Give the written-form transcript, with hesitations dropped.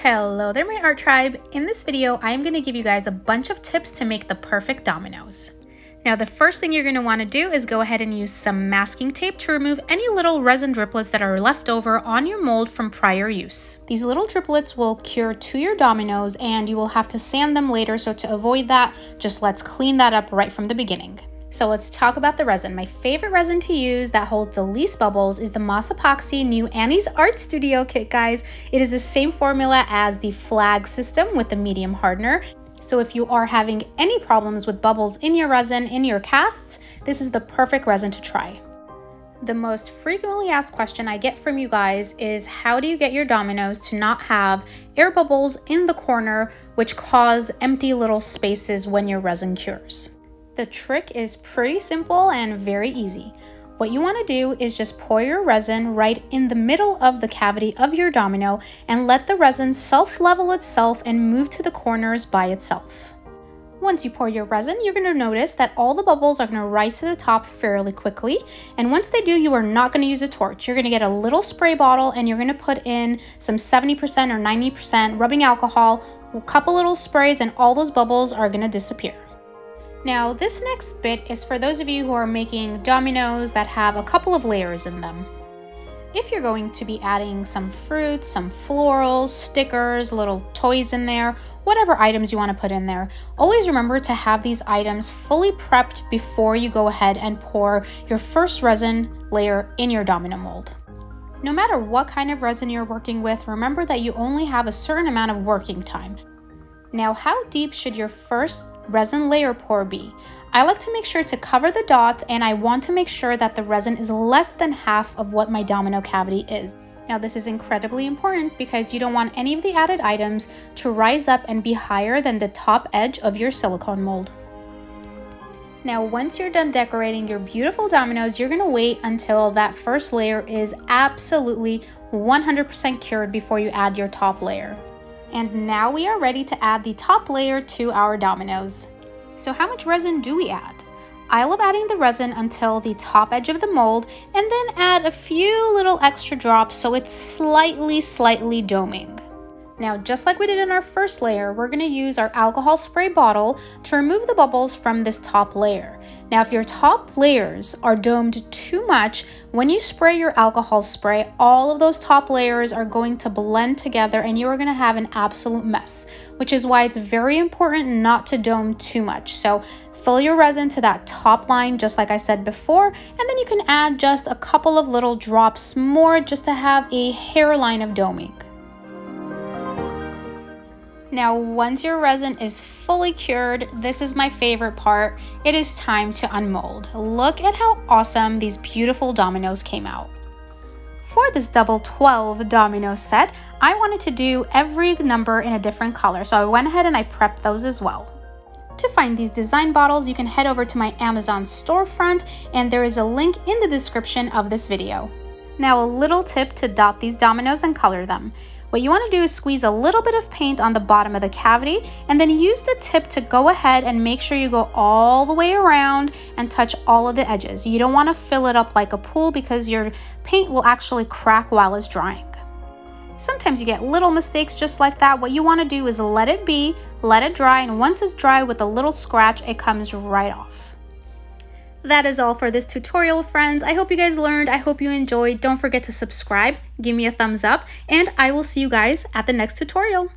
Hello there, my art tribe. In this video, I am going to give you guys a bunch of tips to make the perfect dominoes. Now, the first thing you're going to want to do is go ahead and use some masking tape to remove any little resin driplets that are left over on your mold from prior use. These little driplets will cure to your dominoes and you will have to sand them later, so to avoid that, just let's clean that up right from the beginning. So let's talk about the resin. My favorite resin to use that holds the least bubbles is the Moss Epoxy new Annie's Art Studio kit, guys. It is the same formula as the flag system with the medium hardener. So if you are having any problems with bubbles in your resin, in your casts, this is the perfect resin to try. The most frequently asked question I get from you guys is, how do you get your dominoes to not have air bubbles in the corner which cause empty little spaces when your resin cures? The trick is pretty simple and very easy. What you want to do is just pour your resin right in the middle of the cavity of your domino and let the resin self-level itself and move to the corners by itself. Once you pour your resin, you're going to notice that all the bubbles are going to rise to the top fairly quickly. And once they do, you are not going to use a torch. You're going to get a little spray bottle and you're going to put in some 70% or 90% rubbing alcohol, a couple little sprays, and all those bubbles are going to disappear. Now, this next bit is for those of you who are making dominoes that have a couple of layers in them. If you're going to be adding some fruit, some florals, stickers, little toys in there, whatever items you want to put in there, always remember to have these items fully prepped before you go ahead and pour your first resin layer in your domino mold. No matter what kind of resin you're working with, remember that you only have a certain amount of working time. Now, how deep should your first resin layer pour be? I like to make sure to cover the dots, and I want to make sure that the resin is less than half of what my domino cavity is. Now, this is incredibly important because you don't want any of the added items to rise up and be higher than the top edge of your silicone mold. Now, once you're done decorating your beautiful dominoes, you're gonna wait until that first layer is absolutely 100% cured before you add your top layer. And now we are ready to add the top layer to our dominoes. So how much resin do we add? I love adding the resin until the top edge of the mold and then add a few little extra drops so it's slightly doming. Now, just like we did in our first layer, we're gonna use our alcohol spray bottle to remove the bubbles from this top layer. Now, if your top layers are domed too much, when you spray your alcohol spray, all of those top layers are going to blend together and you are gonna have an absolute mess, which is why it's very important not to dome too much. So fill your resin to that top line, just like I said before, and then you can add just a couple of little drops more just to have a hairline of doming. Now, once your resin is fully cured, this is my favorite part. It is time to unmold. Look at how awesome these beautiful dominoes came out. For this double 12 domino set, I wanted to do every number in a different color, so I went ahead and I prepped those as well. To find these design bottles, you can head over to my Amazon storefront, and there is a link in the description of this video. Now, a little tip to dot these dominoes and color them. What you want to do is squeeze a little bit of paint on the bottom of the cavity and then use the tip to go ahead and make sure you go all the way around and touch all of the edges. You don't want to fill it up like a pool because your paint will actually crack while it's drying. Sometimes you get little mistakes just like that. What you want to do is let it be, let it dry, and once it's dry with a little scratch, it comes right off. That is all for this tutorial, friends. I hope you guys learned. I hope you enjoyed. Don't forget to subscribe, give me a thumbs up, and I will see you guys at the next tutorial.